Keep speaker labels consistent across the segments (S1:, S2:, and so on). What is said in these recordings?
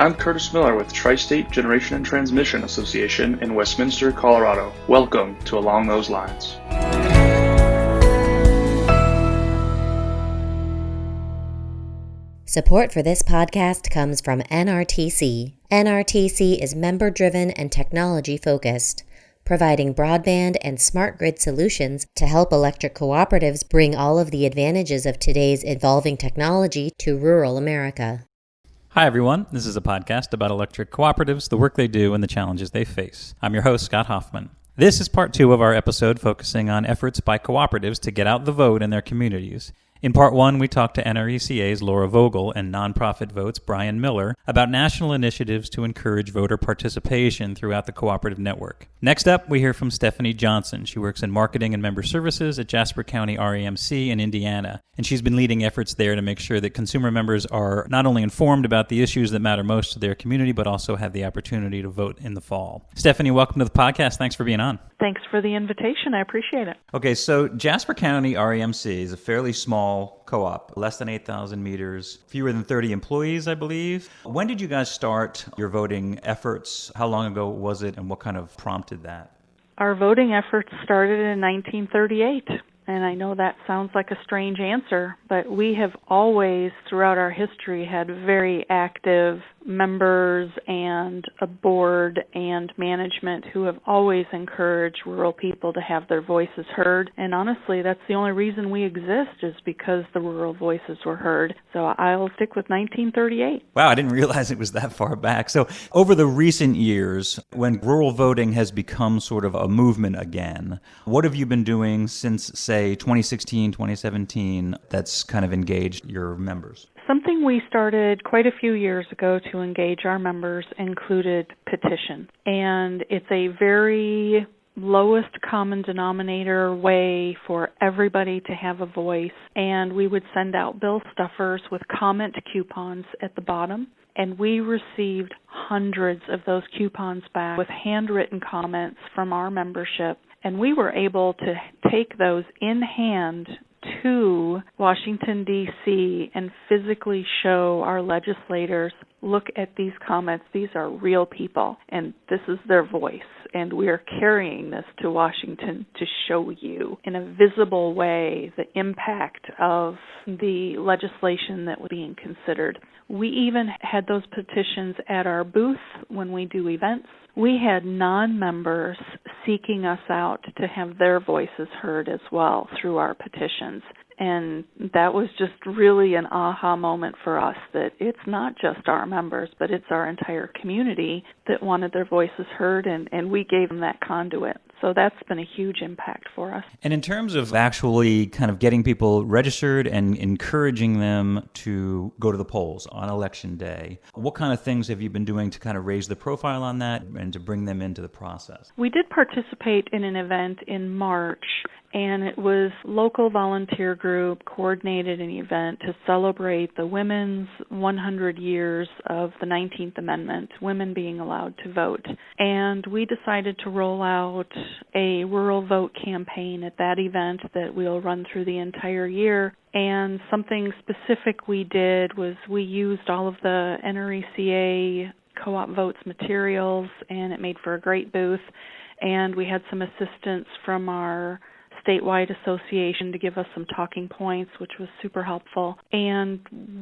S1: I'm Curtis Miller with Tri-State Generation and Transmission Association in Westminster, Colorado. Welcome to Along Those Lines.
S2: Support for this podcast comes from NRTC. NRTC is member-driven and technology-focused, providing broadband and smart grid solutions to help electric cooperatives bring all of the advantages of today's evolving technology to rural America.
S3: Hi, everyone. This is a podcast about electric cooperatives, the work they do, and the challenges they face. I'm your host, Scott Hoffman. This is part 2 of our episode focusing on efforts by cooperatives to get out the vote in their communities. In part 1, we talked to NRECA's Laura Vogel and Nonprofit Vote's Brian Miller about national initiatives to encourage voter participation throughout the cooperative network. Next up, we hear from Stephanie Johnson. She works in marketing and member services at Jasper County REMC in Indiana, and she's been leading efforts there to make sure that consumer members are not only informed about the issues that matter most to their community, but also have the opportunity to vote in the fall. Stephanie, welcome to the podcast. Thanks for being on.
S4: Thanks for the invitation. I appreciate it.
S3: Okay, so Jasper County REMC is a fairly small co-op, less than 8,000 meters, fewer than 30 employees, I believe. When did you guys start your voting efforts? How long ago was it, and what kind of prompted that?
S4: Our voting efforts started in 1938, and I know that sounds like a strange answer, but we have always, throughout our history, had very active members and a board and management who have always encouraged rural people to have their voices heard. And honestly, that's the only reason we exist, is because the rural voices were heard. So I'll stick with 1938.
S3: Wow, I didn't realize it was that far back. So over the recent years, when rural voting has become sort of a movement again, what have you been doing since, say, 2016, 2017, that's kind of engaged your members?
S4: Something we started quite a few years ago to engage our members included petition. And it's a very lowest common denominator way for everybody to have a voice. And we would send out bill stuffers with comment coupons at the bottom. And we received hundreds of those coupons back with handwritten comments from our membership. And we were able to take those in hand to Washington, D.C. and physically show our legislators, look at these comments. These are real people, and this is their voice. And we are carrying this to Washington to show you in a visible way the impact of the legislation that was being considered. We even had those petitions at our booth when we do events. We had non-members seeking us out to have their voices heard as well through our petitions. And that was just really an aha moment for us, that it's not just our members, but it's our entire community that wanted their voices heard, and we gave them that conduit. So that's been a huge impact for us.
S3: And in terms of actually kind of getting people registered and encouraging them to go to the polls on Election Day, what kind of things have you been doing to kind of raise the profile on that and to bring them into the process?
S4: We did participate in an event in March, and it was local volunteer group coordinated an event to celebrate the women's 100 years of the 19th Amendment, women being allowed to vote. And we decided to roll out a rural vote campaign at that event that we'll run through the entire year. And something specific we did was we used all of the NRECA Co-op Votes materials, and it made for a great booth. And we had some assistance from our statewide association to give us some talking points, which was super helpful. And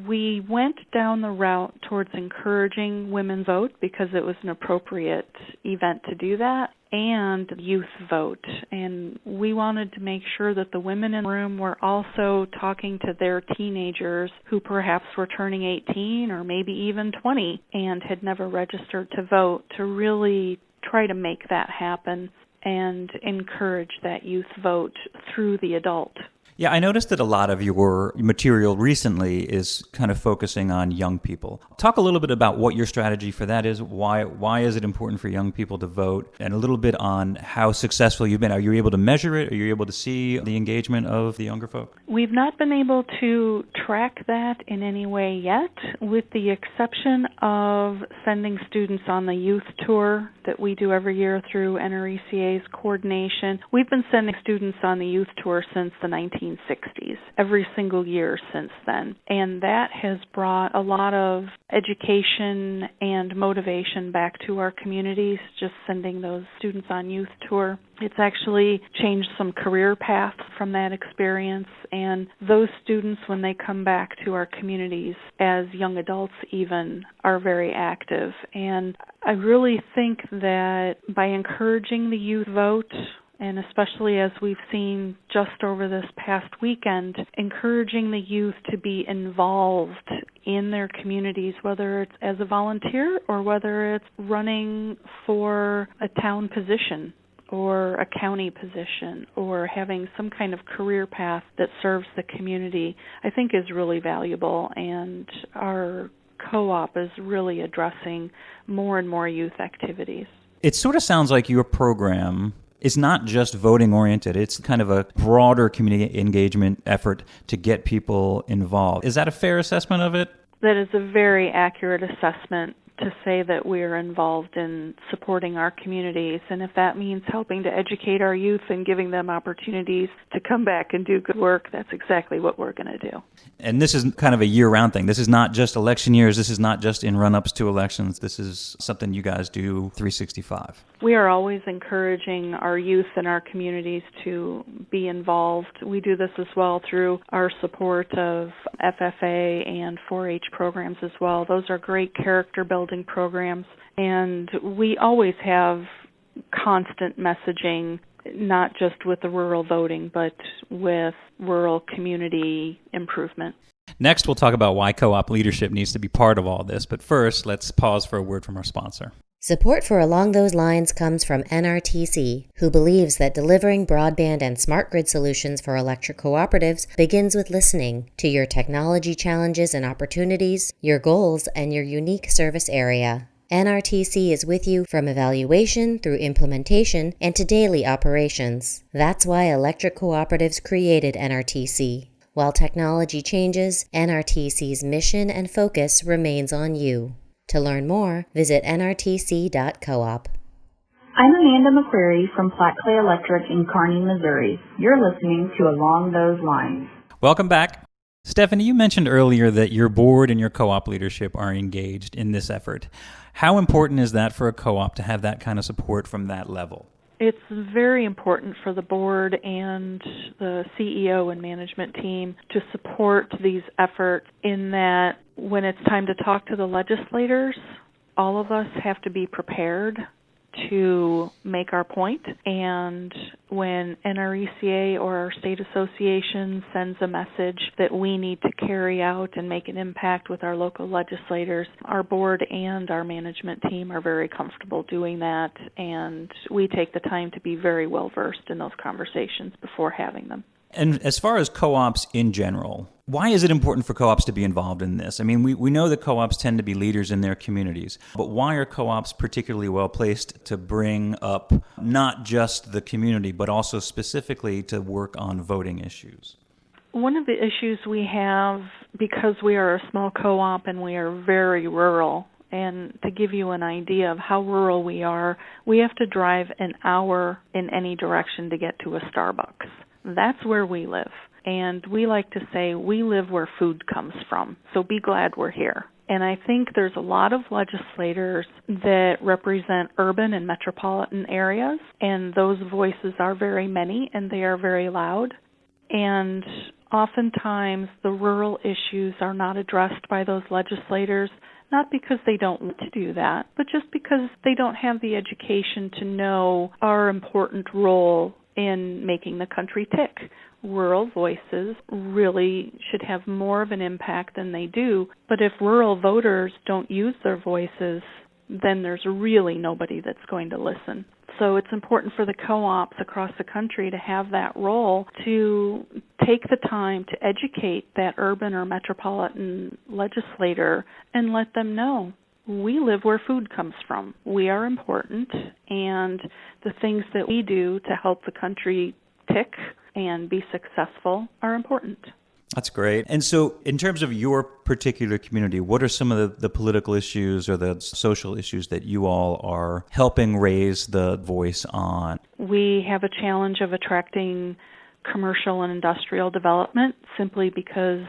S4: we went down the route towards encouraging women vote because it was an appropriate event to do that, and youth vote. And we wanted to make sure that the women in the room were also talking to their teenagers who perhaps were turning 18 or maybe even 20 and had never registered to vote, to really try to make that happen and encourage that youth vote through the adult.
S3: Yeah, I noticed that a lot of your material recently is kind of focusing on young people. Talk a little bit about what your strategy for that is. Why is it important for young people to vote? And a little bit on how successful you've been. Are you able to measure it? Are you able to see the engagement of the younger folk?
S4: We've not been able to track that in any way yet, with the exception of sending students on the youth tour that we do every year through NRECA's coordination. We've been sending students on the youth tour since the 1980s. 1960s, every single year since then. And that has brought a lot of education and motivation back to our communities, just sending those students on youth tour. It's actually changed some career paths from that experience, and those students, when they come back to our communities as young adults even, are very active. And I really think that by encouraging the youth vote, and especially as we've seen just over this past weekend, encouraging the youth to be involved in their communities, whether it's as a volunteer or whether it's running for a town position or a county position or having some kind of career path that serves the community, I think is really valuable. And our co-op is really addressing more and more youth activities.
S3: It sort of sounds like your program is not just voting oriented. It's kind of a broader community engagement effort to get people involved. Is that a fair assessment of it?
S4: That is a very accurate assessment to say that we're involved in supporting our communities. And if that means helping to educate our youth and giving them opportunities to come back and do good work, that's exactly what we're going to do.
S3: And this is kind of a year-round thing. This is not just election years. This is not just in run-ups to elections. This is something you guys do 365.
S4: We are always encouraging our youth and our communities to be involved. We do this as well through our support of FFA and 4-H programs as well. Those are great character-building programs, and we always have constant messaging, not just with the rural voting, but with rural community improvement.
S3: Next, we'll talk about why co-op leadership needs to be part of all this. But first, let's pause for a word from our sponsor.
S2: Support for Along Those Lines comes from NRTC, who believes that delivering broadband and smart grid solutions for electric cooperatives begins with listening to your technology challenges and opportunities, your goals, and your unique service area. NRTC is with you from evaluation through implementation and to daily operations. That's why electric cooperatives created NRTC. While technology changes, NRTC's mission and focus remains on you. To learn more, visit nrtc.coop.
S5: I'm Amanda McQuarrie from Platte Clay Electric in Kearney, Missouri. You're listening to Along Those Lines.
S3: Welcome back. Stephanie, you mentioned earlier that your board and your co-op leadership are engaged in this effort. How important is that for a co-op to have that kind of support from that level?
S4: It's very important for the board and the CEO and management team to support these efforts in that when it's time to talk to the legislators, all of us have to be prepared to make our point. And when NRECA or our state association sends a message that we need to carry out and make an impact with our local legislators, our board and our management team are very comfortable doing that, and we take the time to be very well versed in those conversations before having them.
S3: And as far as co-ops in general, why is it important for co-ops to be involved in this? I mean, we know that co-ops tend to be leaders in their communities, but why are co-ops particularly well placed to bring up not just the community, but also specifically to work on voting issues?
S4: One of the issues we have, because we are a small co-op and we are very rural, and to give you an idea of how rural we are, we have to drive an hour in any direction to get to a Starbucks. That's where we live. And we like to say we live where food comes from, so be glad we're here. And I think there's a lot of legislators that represent urban and metropolitan areas, and those voices are very many and they are very loud. And oftentimes the rural issues are not addressed by those legislators, not because they don't want to do that, but just because they don't have the education to know our important role in making the country tick. Rural voices really should have more of an impact than they do, but if rural voters don't use their voices, then there's really nobody that's going to listen. So it's important for the co-ops across the country to have that role to take the time to educate that urban or metropolitan legislator and let them know we live where food comes from. We are important, and the things that we do to help the country tick and be successful are important.
S3: That's great. And so in terms of your particular community, what are some of the political issues or the social issues that you all are helping raise the voice on?
S4: We have a challenge of attracting commercial and industrial development simply because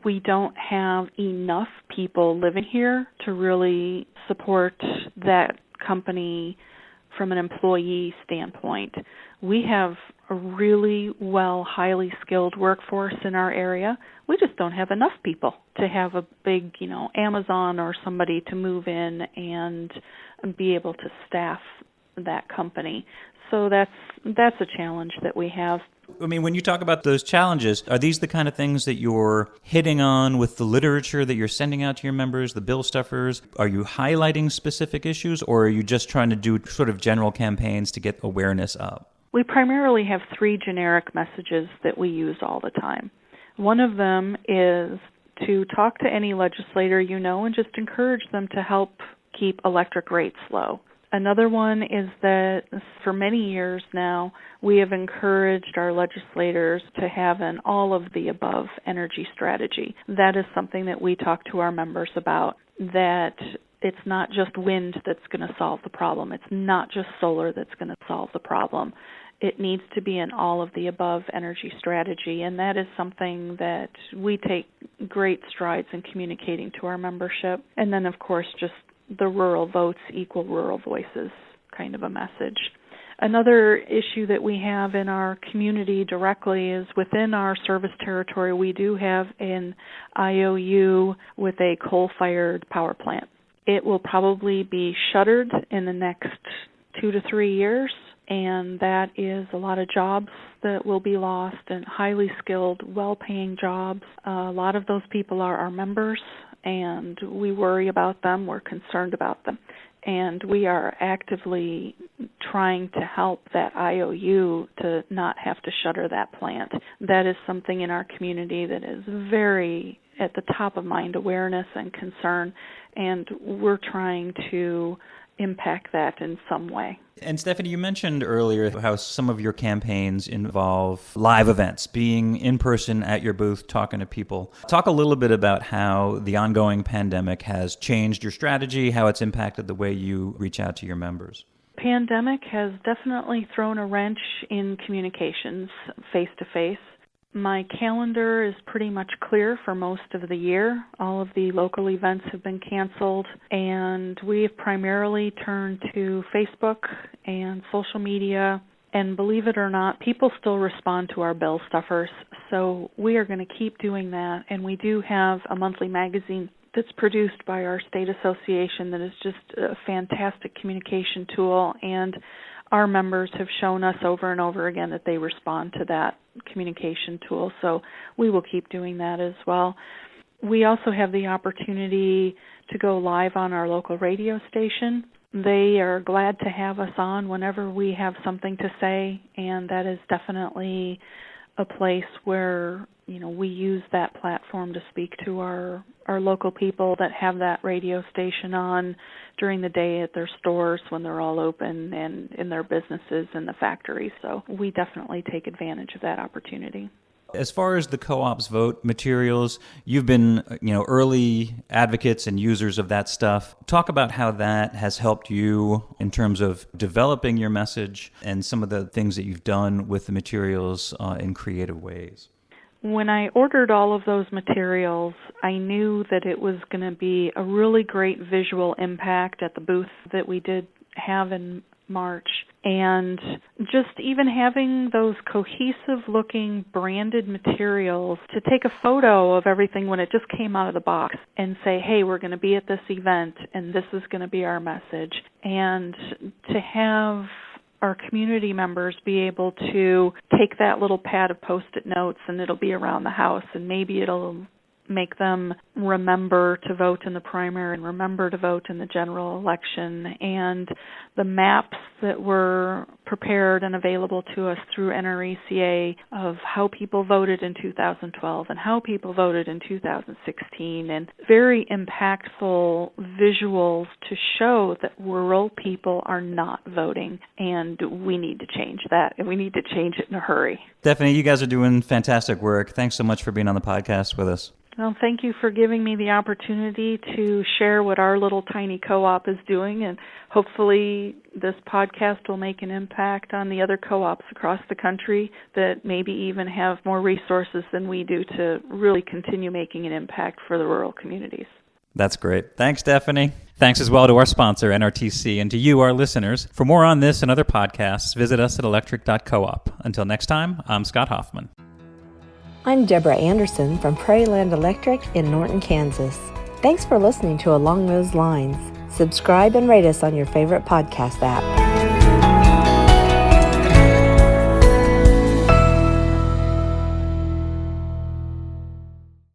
S4: we don't have enough people living here to really support that company from an employee standpoint. We have a really highly skilled workforce in our area. We just don't have enough people to have a big, Amazon or somebody to move in and be able to staff that company. So that's a challenge that we have.
S3: I mean, when you talk about those challenges, are these the kind of things that you're hitting on with the literature that you're sending out to your members, the bill stuffers? Are you highlighting specific issues, or are you just trying to do sort of general campaigns to get awareness up?
S4: We primarily have 3 generic messages that we use all the time. One of them is to talk to any legislator you know and just encourage them to help keep electric rates low. Another one is that for many years now, we have encouraged our legislators to have an all-of-the-above energy strategy. That is something that we talk to our members about, that it's not just wind that's going to solve the problem. It's not just solar that's going to solve the problem. It needs to be an all-of-the-above energy strategy, and that is something that we take great strides in communicating to our membership. And then, of course, just the rural votes equal rural voices kind of a message. Another issue that we have in our community directly is within our service territory, we do have an IOU with a coal-fired power plant. It will probably be shuttered in the next 2 to 3 years, and that is a lot of jobs that will be lost and highly skilled, well-paying jobs. A lot of those people are our members, and we worry about them. We're concerned about them. And we are actively trying to help that IOU to not have to shutter that plant. That is something in our community that is very at the top of mind awareness and concern, and we're trying to impact that in some way.
S3: And Stephanie, you mentioned earlier how some of your campaigns involve live events, being in person at your booth, talking to people. Talk a little bit about how the ongoing pandemic has changed your strategy, how it's impacted the way you reach out to your members.
S4: Pandemic has definitely thrown a wrench in communications face-to-face. My calendar is pretty much clear for most of the year. All of the local events have been canceled, and we have primarily turned to Facebook and social media. And believe it or not, people still respond to our bill stuffers, so we are going to keep doing that. And we do have a monthly magazine that's produced by our state association that is just a fantastic communication tool, and our members have shown us over and over again that they respond to that communication tool, so we will keep doing that as well. We also have the opportunity to go live on our local radio station. They are glad to have us on whenever we have something to say, and that is definitely a place where we use that platform to speak to our local people that have that radio station on during the day at their stores when they're all open and in their businesses and the factories. So we definitely take advantage of that opportunity.
S3: As far as the Co-op's Vote materials, you've been, early advocates and users of that stuff. Talk about how that has helped you in terms of developing your message and some of the things that you've done with the materials in creative ways.
S4: When I ordered all of those materials, I knew that it was going to be a really great visual impact at the booth that we did have in March. And just even having those cohesive-looking branded materials to take a photo of everything when it just came out of the box and say, hey, we're going to be at this event and this is going to be our message. And to have our community members be able to take that little pad of Post-it notes and it'll be around the house, and maybe it'll make them remember to vote in the primary and remember to vote in the general election. And the maps that were prepared and available to us through NRECA of how people voted in 2012 and how people voted in 2016, and very impactful visuals to show that rural people are not voting, and we need to change that, and we need to change it in a hurry.
S3: Stephanie, you guys are doing fantastic work. Thanks so much for being on the podcast with us.
S4: Well, thank you for giving me the opportunity to share what our little tiny co-op is doing, and hopefully this podcast will make an impact on the other co-ops across the country that maybe even have more resources than we do to really continue making an impact for the rural communities.
S3: That's great. Thanks, Stephanie. Thanks as well to our sponsor, NRTC, and to you, our listeners. For more on this and other podcasts, visit us at electric.coop. Until next time, I'm Scott Hoffman.
S6: I'm Deborah Anderson from Prairieland Electric in Norton, Kansas. Thanks for listening to Along Those Lines. Subscribe and rate us on your favorite podcast app.